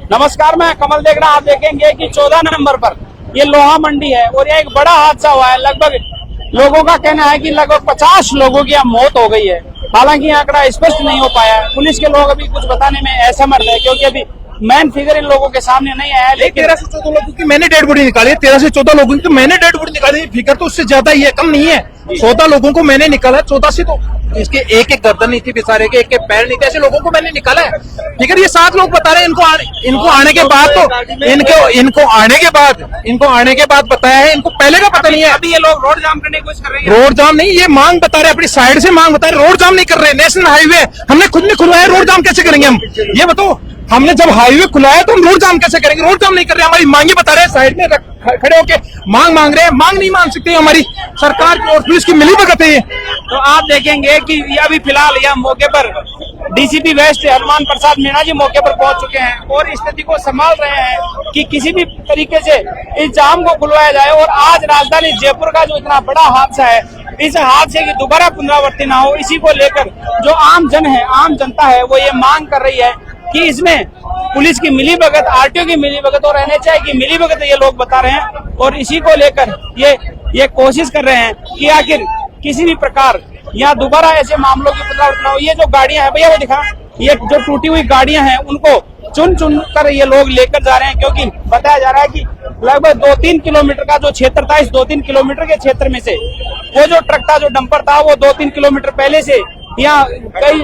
नमस्कार, मैं कमल देख रहा। आप देखेंगे कि 14 नवंबर पर ये लोहा मंडी है और ये एक बड़ा हादसा हुआ है। लगभग लोगों का कहना है कि लगभग 50 लोगों की यहाँ मौत हो गई है। हालांकि आंकड़ा स्पष्ट नहीं हो पाया है। पुलिस के लोग अभी कुछ बताने में असमर्थ है क्योंकि अभी मेन फिगर इन लोगों के सामने नहीं आया है। लेकिन 13 से 14 लोगों की मैंने डेड बॉडी निकाली है। 13 से 14 लोगों की मैंने डेड बॉडी निकाली है। फिगर तो उससे ज्यादा ही है, कम नहीं है। 14 लोगों को मैंने निकाला है। 14 से तो इसके एक एक गर्दन नहीं थी बेचारे के, एक एक पैर नहीं थे, ऐसे लोगों को मैंने निकाला है। फिगर ये 7 लोग बता रहे हैं। इनको आने के बाद तो इनको आने के बाद बताया है। इनको पहले का पता नहीं है। अभी ये लोग रोड जाम करने की कोशिश कर रहे हैं। रोड जाम नहीं, ये मांग बता रहे हैं, अपनी साइड से मांग बता रहे। रोड जाम नहीं कर रहे, नेशनल हाईवे हमने खुद नहीं खुलवाया। रोड जाम कैसे करेंगे हम, ये बताओ। हमने जब हाईवे खुलाया तो हम रोड जाम कैसे करेंगे? रोड जाम नहीं कर रहे, हमारी मांगे बता रहे हैं। साइड में खड़े होके मांग रहे हैं। मांग नहीं मान सकते, हमारी सरकार की और पुलिस की मिलीभगत है। तो आप देखेंगे कि अभी फिलहाल यह मौके पर डीसीपी वेस्ट हनुमान प्रसाद मीणा जी मौके पर पहुंच चुके हैं और स्थिति को संभाल रहे हैं कि किसी भी तरीके से इस जाम को खुलवाया जाए। और आज राजधानी जयपुर का जो इतना बड़ा हादसा है, इस हादसे की दोबारा पुनरावृत्ति ना हो, इसी को लेकर जो आम जनता है वो ये मांग कर रही है कि इसमें पुलिस की मिलीभगत, आरटीओ की मिलीभगत और एनएचआई की मिलीभगत ये लोग बता रहे हैं। और इसी को लेकर ये कोशिश कर रहे हैं कि आखिर किसी भी प्रकार यहाँ दोबारा ऐसे मामलों की पुनरावृत्ति न हो। ये जो गाड़ियां हैं भैया वो दिखा, ये जो टूटी हुई गाड़ियां हैं उनको चुन कर ये लोग लेकर जा रहे हैं क्योंकि बताया जा रहा है कि लगभग 2-3 किलोमीटर का जो क्षेत्र था, इस 2-3 किलोमीटर के क्षेत्र में से वो जो ट्रक था, जो डंपर था, वो 2-3 किलोमीटर पहले से यहाँ कई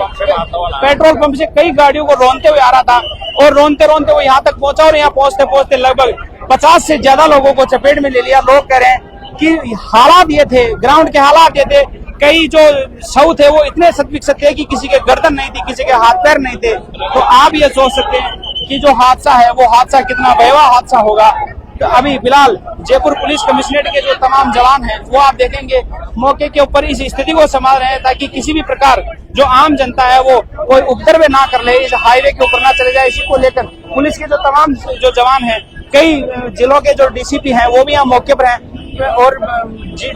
पेट्रोल पंप से कई गाड़ियों को रोनते हुए आ रहा था और रोनते वो यहाँ तक पहुंचा और यहाँ पहुंचते लगभग 50 से ज्यादा लोगों को चपेट में ले लिया। लोग कह रहे हैं कि हालात ये थे, ग्राउंड के हालात ये थे। कई जो शव थे वो इतने सत्विक थे कि किसी के गर्दन नहीं थी, किसी के हाथ पैर नहीं थे। तो आप ये सोच सकते हैं कि जो हादसा है वो हादसा कितना भयावह हादसा होगा। तो अभी फिलहाल जयपुर पुलिस कमिश्नरेट के जो तमाम जवान हैं वो आप देखेंगे मौके के ऊपर इस स्थिति को संभाल रहे हैं ताकि किसी भी प्रकार जो आम जनता है वो कोई उपद्रव ना कर ले, इस हाईवे के ऊपर ना चले जाए। इसी को लेकर पुलिस के जो तमाम जो जवान हैं, कई जिलों के जो डीसीपी हैं वो भी यहाँ मौके पर हैं और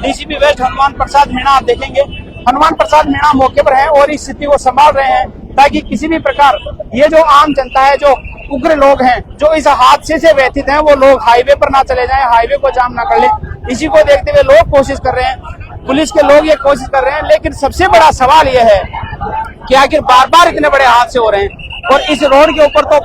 डीसीपी वेस्ट हनुमान प्रसाद मीणा आप देखेंगे, हनुमान प्रसाद मीणा मौके पर हैं और इस स्थिति को संभाल रहे हैं ताकि किसी भी प्रकार ये जो आम जनता है, जो उग्र लोग हैं, जो इस हादसे से व्यथित हैं, वो लोग हाईवे पर ना चले जाएं, हाईवे को जाम ना कर लें। इसी को देखते हुए लोग कोशिश कर रहे हैं, पुलिस के लोग ये कोशिश कर रहे हैं। लेकिन सबसे बड़ा सवाल ये है कि आखिर बार बार इतने बड़े हादसे हो रहे हैं और इस रोड के ऊपर तो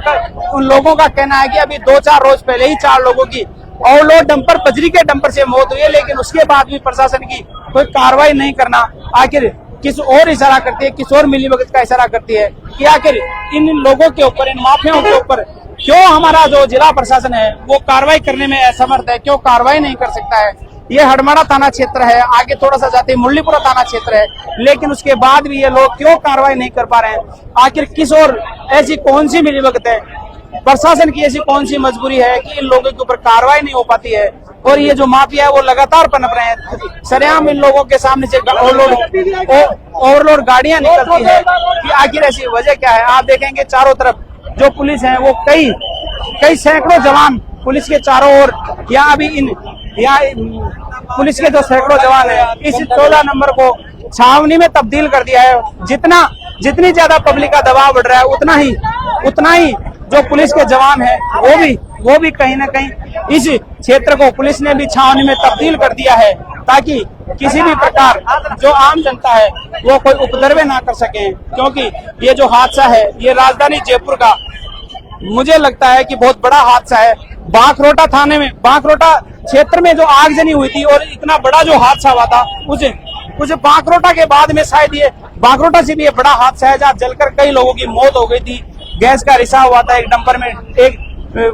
उन लोगों का कहना है कि अभी 2-4 रोज पहले ही 4 लोगों की ओवरलोड डंपर, बजरी के डंपर से मौत हुई है। लेकिन उसके बाद भी प्रशासन की कोई कार्रवाई नहीं करना आखिर किस और इशारा करती है, किस और मिलीभगत का इशारा करती है कि आखिर इन लोगों के ऊपर, इन माफियाओं के ऊपर क्यों हमारा जो जिला प्रशासन है वो कार्रवाई करने में असमर्थ है, क्यों कार्रवाई नहीं कर सकता है। ये हडमाड़ा थाना क्षेत्र है, आगे थोड़ा सा जाते मुरलीपुरा थाना क्षेत्र है, लेकिन उसके बाद भी ये लोग क्यों कार्रवाई नहीं कर पा रहे हैं। आखिर किस और ऐसी कौन सी मिलीभगत है, प्रशासन की ऐसी कौन सी मजबूरी है कि इन लोगों के ऊपर कार्रवाई नहीं हो पाती है। और ये जो माफिया है वो लगातार पनप रहे हैं। सरेआम इन लोगों के सामने से ओवरलोड गाड़ियां निकलती है कि आखिर ऐसी वजह क्या है। आप देखेंगे चारों तरफ जो पुलिस है वो कई सैकड़ों जवान पुलिस के चारों ओर, यहाँ अभी पुलिस के जो सैकड़ों जवान है इस 14 नंबर को छावनी में तब्दील कर दिया है। जितनी ज्यादा पब्लिक का दबाव बढ़ रहा है उतना ही जो पुलिस के जवान है वो भी कहीं ना कहीं इस क्षेत्र को पुलिस ने भी छावनी में तब्दील कर दिया है ताकि किसी भी प्रकार जो आम जनता है वो कोई उपद्रव ना कर सके। क्योंकि ये जो हादसा है ये राजधानी जयपुर का मुझे लगता है कि बहुत बड़ा हादसा है। बांकरोटा थाने में, बांकरोटा क्षेत्र में जो आगजनी हुई थी और इतना बड़ा जो हादसा हुआ था उस बांकरोटा के बाद में शायद ये बांकरोटा से भी ये बड़ा हादसा है जहाँ जलकर कई लोगों की मौत हो गई थी। गैस का रिसाव हुआ था, एक डंपर में, एक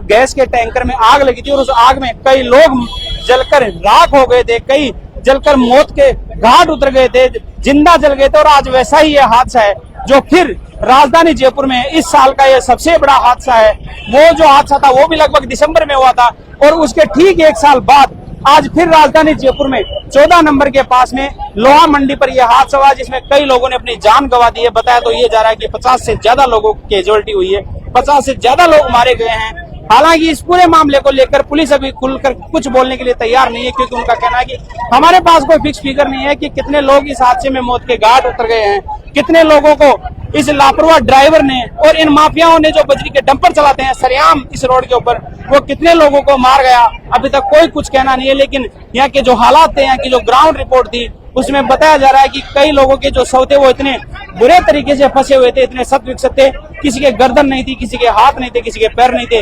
गैस के टैंकर में आग लगी थी और उस आग में कई लोग जलकर राख हो गए थे, कई जलकर मौत के घाट उतर गए थे, जिंदा जल गए थे। और आज वैसा ही ये हादसा है जो फिर राजधानी जयपुर में इस साल का ये सबसे बड़ा हादसा है। वो जो हादसा था वो भी लगभग दिसंबर में हुआ था और उसके ठीक 1 साल बाद आज फिर राजधानी जयपुर में 14 नंबर के पास में लोहा मंडी पर यह हादसा हुआ जिसमें कई लोगों ने अपनी जान गंवा दी है। बताया तो ये जा रहा है कि 50 से ज्यादा लोगों की कैजुअल्टी हुई है, 50 से ज्यादा लोग मारे गए हैं। हालांकि इस पूरे मामले को लेकर पुलिस अभी खुलकर कुछ बोलने के लिए तैयार नहीं है क्योंकि उनका कहना है कि हमारे पास कोई फिक्स फिगर नहीं है कि कितने लोग इस हादसे में मौत के घाट उतर गए हैं, कितने लोगों को इस लापरवाह ड्राइवर ने और इन माफियाओं ने जो बजरी के डंपर चलाते हैं सरेआम इस रोड के ऊपर, वो कितने लोगों को मार गया अभी तक कोई कुछ कहना नहीं है। लेकिन यहाँ के जो हालात थे, यहाँ की जो ग्राउंड रिपोर्ट थी, उसमें बताया जा रहा है कि कई लोगों के जो शव थे वो इतने बुरे तरीके से फंसे हुए थे, इतने सत विकसित थे, किसी के गर्दन नहीं थी, किसी के हाथ नहीं थे, किसी के पैर नहीं थे।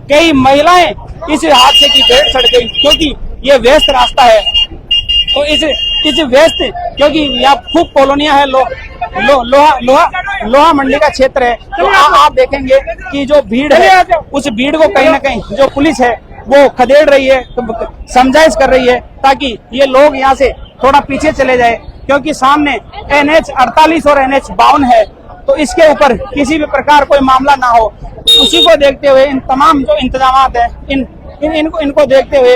कई महिलाएं इस हादसे की भेंट चढ़ गई क्योंकि ये व्यस्त रास्ता है। तो इस व्यस्त, क्योंकि यहाँ खूब कॉलोनियां है, लोहा मंडी का क्षेत्र है, तो आप देखेंगे कि जो भीड़ है उस भीड़ को कहीं ना कहीं जो पुलिस है वो खदेड़ रही है, समझाइश कर रही है ताकि ये लोग यहाँ से थोड़ा पीछे चले जाए, क्योंकि सामने NH 48 और NH 52 है, तो इसके ऊपर किसी भी प्रकार कोई मामला ना हो, उसी को देखते हुए इन तमाम जो इंतजामात है इनको देखते हुए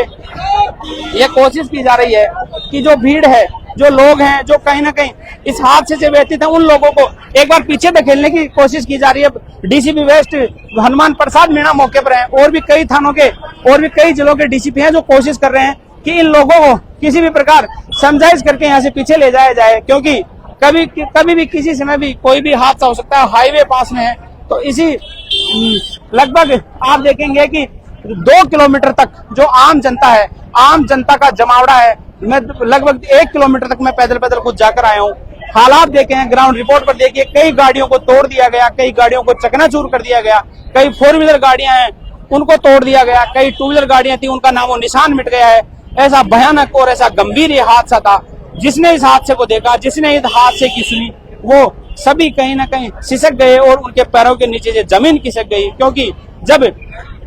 ये कोशिश की जा रही है कि जो भीड़ है, जो लोग हैं, जो कहीं ना कहीं इस हादसे से व्यतीत है, उन लोगों को एक बार पीछे धकेलने की कोशिश की जा रही है। DCP वेस्ट हनुमान प्रसाद मीणा मौके पर हैं, और भी कई थानों के और भी कई जिलों के DCP हैं जो कोशिश कर रहे हैं कि इन लोगों को किसी भी प्रकार समझाइश करके यहाँ से पीछे ले जाया जाए, क्योंकि कभी भी किसी समय भी कोई भी हादसा हो सकता है। हाईवे पास में है, तो इसी लगभग आप देखेंगे कि 2 किलोमीटर तक जो आम जनता है, आम जनता का जमावड़ा है। मैं लगभग 1 किलोमीटर तक मैं पैदल खुद जाकर आया हूँ। हालात देखे हैं, ग्राउंड रिपोर्ट पर देखिए, कई गाड़ियों को तोड़ दिया गया, कई गाड़ियों को चकनाचूर कर दिया गया, कई 4 व्हीलर गाड़ियां हैं उनको तोड़ दिया गया, कई 2 व्हीलर गाड़ियां थी उनका नामो निशान मिट गया है। ऐसा भयानक और ऐसा गंभीर ये हादसा था। जिसने इस हादसे को देखा, जिसने इस हादसे की सुनी, वो सभी कहीं ना कहीं सिसक गए और उनके पैरों के नीचे से जमीन खिसक गई, क्योंकि जब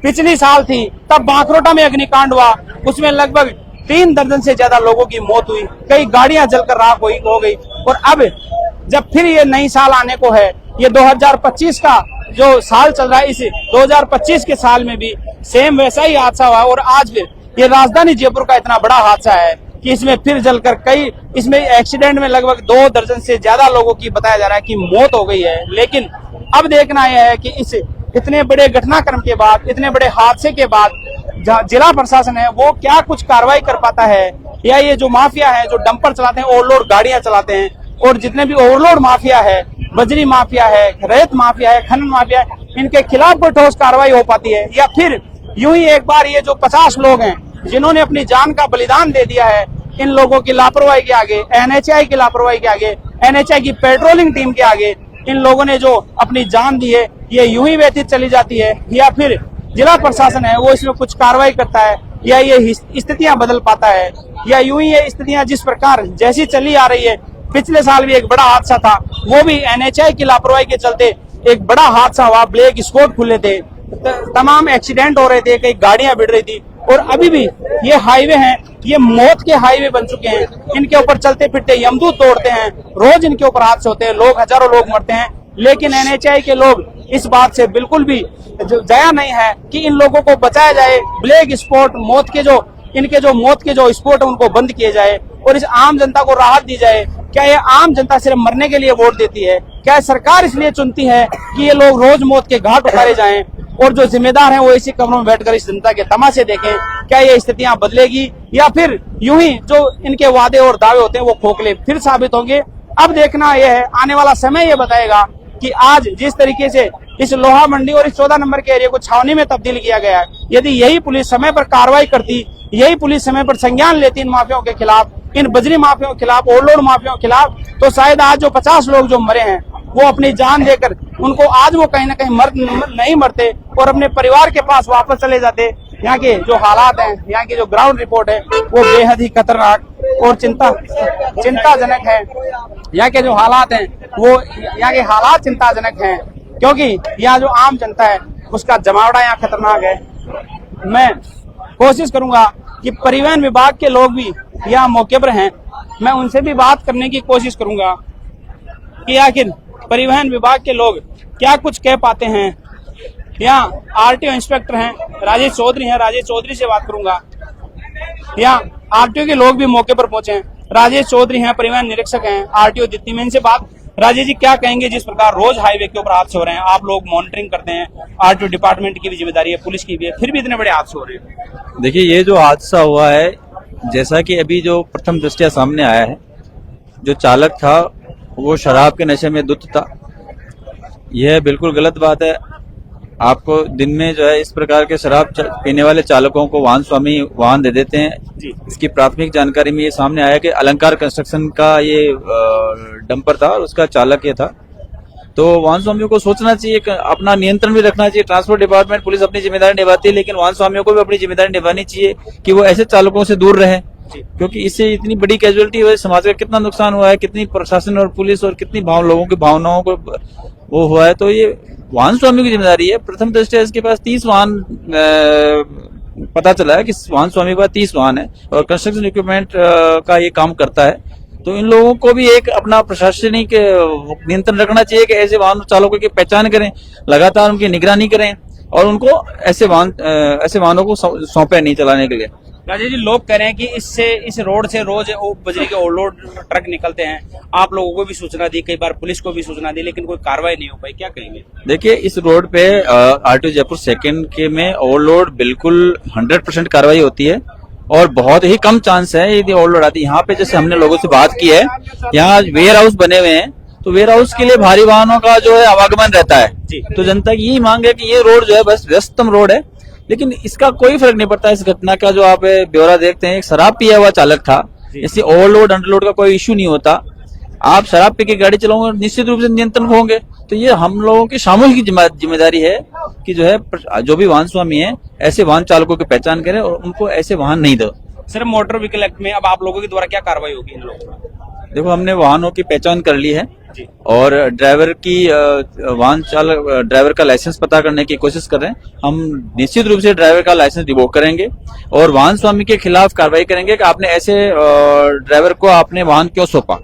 पिछली साल थी तब बांसरोटा में अग्निकांड हुआ, उसमें लगभग 3 दर्जन से ज्यादा लोगों की मौत हुई, कई गाड़ियां जलकर राख हो गई। और अब जब फिर ये नई साल आने को है, ये 2025 का जो साल चल रहा है, इस 2025 के साल में भी सेम वैसा ही हादसा हुआ। और आज फिर ये राजधानी जयपुर का इतना बड़ा हादसा है कि इसमें फिर जलकर कई, इसमें एक्सीडेंट में लगभग 2 दर्जन से ज्यादा लोगों की बताया जा रहा है कि मौत हो गई है। लेकिन अब देखना यह है कि इस इतने बड़े घटनाक्रम के बाद, इतने बड़े हादसे के बाद जिला प्रशासन है वो क्या कुछ कार्रवाई कर पाता है, या ये जो माफिया है जो डंपर चलाते हैं, ओवरलोड गाड़ियां चलाते हैं, और जितने भी ओवरलोड माफिया है, बजरी माफिया है, रेत माफिया है, खनन माफिया है, इनके खिलाफ कोई ठोस कार्रवाई हो पाती है, या फिर यूं ही एक बार ये जो 50 लोग हैं जिन्होंने अपनी जान का बलिदान दे दिया है, इन लोगों की लापरवाही के आगे, NHI की लापरवाही के आगे, NHI की पेट्रोलिंग टीम के आगे, इन लोगों ने जो अपनी जान दी है ये यूं ही व्यतीत चली जाती है, या फिर जिला प्रशासन है वो इसमें कुछ कार्रवाई करता है, या ये स्थितियां बदल पाता है, या यूं ही ये स्थितियां जिस प्रकार जैसी चली आ रही है। पिछले साल भी एक बड़ा हादसा था, वो भी NHI की लापरवाही के चलते एक बड़ा हादसा हुआ, ब्लैक स्पॉट खुले थे, तमाम एक्सीडेंट हो रहे थे, कई गाड़ियां बिड़ रही थी। और अभी भी ये हाईवे हैं, ये मौत के हाईवे बन चुके हैं, इनके ऊपर चलते फिरते यमदूत तोड़ते हैं, रोज इनके ऊपर हादसे होते हैं, लोग हजारों लोग मरते हैं। लेकिन NHI के लोग इस बात से बिल्कुल भी दया नहीं है कि इन लोगों को बचाया जाए, ब्लैक स्पॉट मौत के जो इनके जो मौत के जो स्पॉट है उनको बंद किए जाए और इस आम जनता को राहत दी जाए। क्या ये आम जनता सिर्फ मरने के लिए वोट देती है? क्या सरकार इसलिए चुनती है कि ये लोग रोज मौत के घाट उतारे जाएं और जो जिम्मेदार हैं वो इसी कमरों में बैठकर इस जनता के तमाशे देखें? क्या ये स्थितियां बदलेगी, या फिर यूं ही जो इनके वादे और दावे होते हैं वो खोखले फिर साबित होंगे? अब देखना यह है, आने वाला समय ये बताएगा कि आज जिस तरीके से इस लोहा मंडी और इस 14 नंबर के एरिया को छावनी में तब्दील किया गया है, यदि यही पुलिस समय पर कार्रवाई करती, यही पुलिस समय पर संज्ञान लेती इन माफियाओं के खिलाफ, इन बजरी माफियाओं के खिलाफ, ओवरलोड माफियाओं के खिलाफ, तो शायद आज जो 50 लोग जो मरे हैं वो अपनी जान देकर उनको आज वो कहीं ना कहीं नहीं मरते और अपने परिवार के पास वापस चले जाते। यहाँ के जो हालात हैं, यहाँ की जो ग्राउंड रिपोर्ट है वो बेहद ही खतरनाक और चिंताजनक है। यहाँ के जो हालात हैं वो यहाँ के हालात चिंताजनक हैं, क्योंकि यहाँ जो आम जनता है उसका जमावड़ा यहाँ खतरनाक है। मैं कोशिश करूंगा कि परिवहन विभाग के लोग भी यहाँ मौके पर हैं, मैं उनसे भी बात करने की कोशिश करूंगा कि आखिर परिवहन विभाग के लोग क्या कुछ कह पाते हैं। यहाँ RTO इंस्पेक्टर हैं, राजेश चौधरी हैं, राजेश चौधरी से बात करूंगा। यहाँ RTO के लोग भी मौके पर पहुंचे हैं, राजेश चौधरी हैं, परिवहन निरीक्षक हैं, RTO दित्ती। मैं इनसे बात, राजेश जी क्या कहेंगे, जिस प्रकार रोज हाईवे के ऊपर हादसे हो रहे हैं, आप लोग मॉनिटरिंग करते हैं, RTO डिपार्टमेंट की भी जिम्मेदारी है, पुलिस की भी है, फिर भी इतने बड़े हादसे हो रहे हैं? देखिए, ये जो हादसा हुआ है, जैसा कि अभी जो प्रथम दृष्टया सामने आया है, जो चालक था वो शराब के नशे में धुत था यह बिल्कुल गलत बात है। आपको दिन में जो है इस प्रकार के शराब पीने वाले चालकों को वाहन स्वामी वाहन दे देते हैं। जी। इसकी प्राथमिक जानकारी में ये सामने आया कि अलंकार कंस्ट्रक्शन का ये डंपर था और उसका चालक ये था। तो वाहन स्वामियों को सोचना चाहिए, अपना नियंत्रण भी रखना चाहिए। ट्रांसपोर्ट डिपार्टमेंट, पुलिस अपनी जिम्मेदारी निभाती है, लेकिन वाहन स्वामियों को भी अपनी जिम्मेदारी निभानी चाहिए कि वो ऐसे चालकों से दूर रहे, क्योंकि इससे इतनी बड़ी कैजुअलिटी हुई, समाज का कितना नुकसान हुआ है, कितनी प्रशासन और पुलिस और कितनी लोगों की भावनाओं को वो हुआ है। तो ये वाहन स्वामी की जिम्मेदारी है। प्रथम दृष्टया इसके पास 30 वाहन पता चला है कि वाहन स्वामी के पास 30 वाहन है और कंस्ट्रक्शन इक्विपमेंट का ये काम करता है। तो इन लोगों को भी एक अपना प्रशासनिक नियंत्रण रखना चाहिए कि ऐसे वाहन चालकों की पहचान करें, लगातार उनकी निगरानी करें और उनको ऐसे वाहनों को सौंपे नहीं चलाने के लिए। राजेश जी, लोग कह रहे हैं कि इस रोड से रोज बजरी के ओवरलोड ट्रक निकलते हैं। आप लोगों को भी सूचना दी, कई बार पुलिस को भी सूचना दी, लेकिन कोई कार्रवाई नहीं हो पाई, क्या कहेंगे? देखिए, इस रोड पे आरटीओ जयपुर सेकंड के में ओवरलोड बिल्कुल 100% कार्रवाई होती है और बहुत ही कम चांस है यदि ओवरलोड आती है। यहाँ पे जैसे हमने लोगों से बात की है, यहाँ वेयर हाउस बने हुए हैं, तो वेयर हाउस के लिए भारी वाहनों का जो है आवागमन रहता है। तो जनता की यही मांग है कि ये रोड जो है बस व्यस्ततम रोड है, लेकिन इसका कोई फर्क नहीं पड़ता। इस घटना का जो आप ब्यौरा देखते हैं, एक शराब पिया हुआ चालक था, इससे ओवरलोड अंडरलोड का कोई इश्यू नहीं होता। आप शराब पी के गाड़ी चलाओगे, निश्चित रूप से नियंत्रण होंगे। तो ये हम लोगों की सामूहिक जिम्मेदारी है कि जो है जो भी वाहन स्वामी है ऐसे वाहन चालकों की पहचान करें और उनको ऐसे वाहन नहीं दो। सर, मोटर व्हीकल एक्ट में अब आप लोगों के द्वारा क्या कार्रवाई होगी इन लोगों पर? देखो, हमने वाहनों की पहचान कर ली है और ड्राइवर का लाइसेंस पता करने की कोशिश कर रहे हैं। हम निश्चित रूप से ड्राइवर का लाइसेंस रिवोक करेंगे और वाहन स्वामी के खिलाफ कार्रवाई करेंगे कि आपने ऐसे ड्राइवर को आपने वाहन क्यों सौंपा,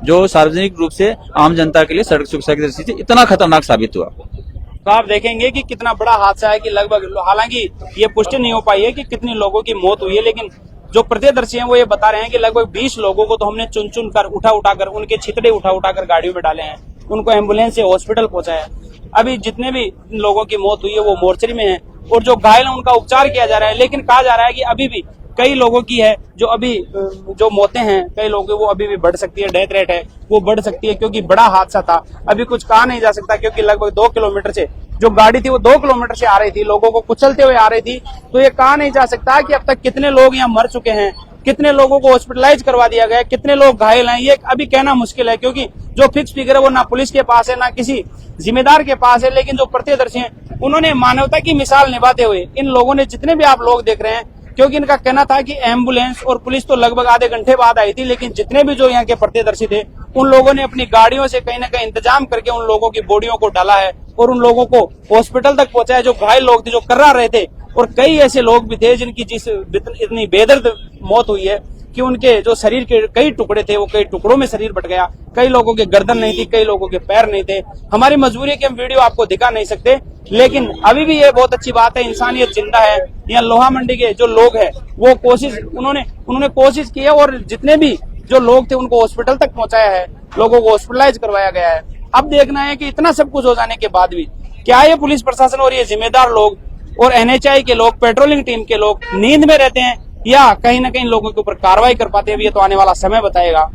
जो सार्वजनिक रूप से आम जनता के लिए सड़क सुरक्षा की दृष्टि से इतना खतरनाक साबित हुआ। तो आप देखेंगे कि कितना बड़ा हादसा है कि लगभग, हालांकि ये पुष्टि नहीं हो पाई है कि कितने लोगों की मौत हुई है, लेकिन जो प्रत्यक्षदर्शी हैं वो ये बता रहे हैं कि लगभग 20 लोगों को तो हमने चुन चुन कर उठा कर उनके छितड़े उठा कर गाड़ियों में डाले हैं, उनको एम्बुलेंस से हॉस्पिटल पहुंचाया। अभी जितने भी लोगों की मौत हुई है वो मोर्चरी में है और जो घायल है उनका उपचार किया जा रहा है, लेकिन कहा जा रहा है कि अभी भी कई लोगों की है जो अभी जो मौतें हैं, कई लोगों वो अभी भी बढ़ सकती है, डेथ रेट है वो बढ़ सकती है, क्योंकि बड़ा हादसा था। अभी कुछ कहा नहीं जा सकता, क्योंकि लगभग 2 किलोमीटर से जो गाड़ी थी वो 2 किलोमीटर से आ रही थी, लोगों को कुचलते हुए आ रही थी। तो ये कहा नहीं जा सकता कि अब तक कितने लोग यहाँ मर चुके हैं, कितने लोगों को हॉस्पिटलाइज करवा दिया गया, कितने लोग घायल हैं, ये अभी कहना मुश्किल है, क्योंकि जो फिक्स फिगर है वो ना पुलिस के पास है ना किसी जिम्मेदार के पास है। लेकिन जो प्रत्यक्षदर्शी हैं उन्होंने मानवता की मिसाल निभाते हुए इन लोगों ने, जितने भी आप लोग देख रहे हैं, क्योंकि इनका कहना था कि एम्बुलेंस और पुलिस तो लगभग आधे घंटे बाद आई थी, लेकिन जितने भी जो यहाँ के प्रत्यक्षदर्शी थे उन लोगों ने अपनी गाड़ियों से कहीं ना कहीं इंतजाम करके उन लोगों की बॉडियों को डाला है और उन लोगों को हॉस्पिटल तक पहुंचाया। जो घायल लोग थे, जो कर्रा रहे थे, और कई ऐसे लोग भी थे जिनकी इतनी बेदर्द मौत हुई है कि उनके जो शरीर के कई टुकड़े थे वो कई टुकड़ों में शरीर बट गया। कई लोगों के गर्दन नहीं थी, कई लोगों के पैर नहीं थे। हमारी मजबूरी है कि हम वीडियो आपको दिखा नहीं सकते, लेकिन अभी भी ये बहुत अच्छी बात है, इंसानियत जिंदा है। यहाँ लोहा मंडी के जो लोग हैं वो उन्होंने कोशिश की है और जितने भी जो लोग थे उनको हॉस्पिटल तक पहुंचाया है, लोगों को हॉस्पिटलाइज करवाया गया है। अब देखना है कि इतना सब कुछ हो जाने के बाद भी क्या ये पुलिस प्रशासन और ये जिम्मेदार लोग और NHI के लोग, पेट्रोलिंग टीम के लोग नींद में रहते हैं या कहीं ना कहीं लोगों के ऊपर कार्रवाई कर पाते हैं, ये तो आने वाला समय बताएगा।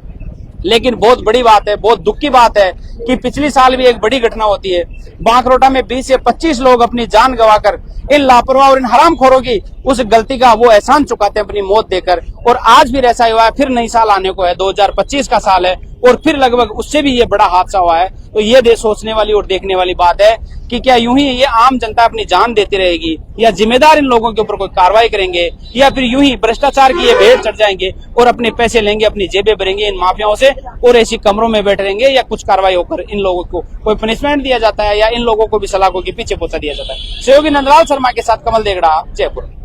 लेकिन बहुत बड़ी बात है, बहुत दुख की बात है कि पिछली साल भी एक बड़ी घटना होती है। बांकरोटा में 20 से 25 लोग अपनी जान गंवाकर इन लापरवाह और इन हरामखोरों की उस गलती का वो एहसान चुकाते हैं अपनी मौत देकर। और आज भी ऐसा हुआ है, फिर नई साल आने को है, 2025 का साल है और फिर लगभग उससे भी ये बड़ा हादसा हुआ है। तो ये सोचने वाली और देखने वाली बात है कि क्या यूं ही ये आम जनता अपनी जान देती रहेगी या जिम्मेदार इन लोगों के ऊपर कोई कार्रवाई करेंगे, या फिर यूं ही भ्रष्टाचार की ये भेड़ चढ़ जाएंगे और अपने पैसे लेंगे, अपनी जेबें भरेंगे इन माफियाओं से और ऐसी कमरों में बैठे रहेंगे, या कुछ कार्रवाई होकर इन लोगों को कोई पनिशमेंट दिया जाता है या इन लोगों को भी सलाखों के पीछे पहुंचा दिया जाता है। सहयोगी नंदलाल शर्मा के साथ कमल देगड़ा, जयपुर।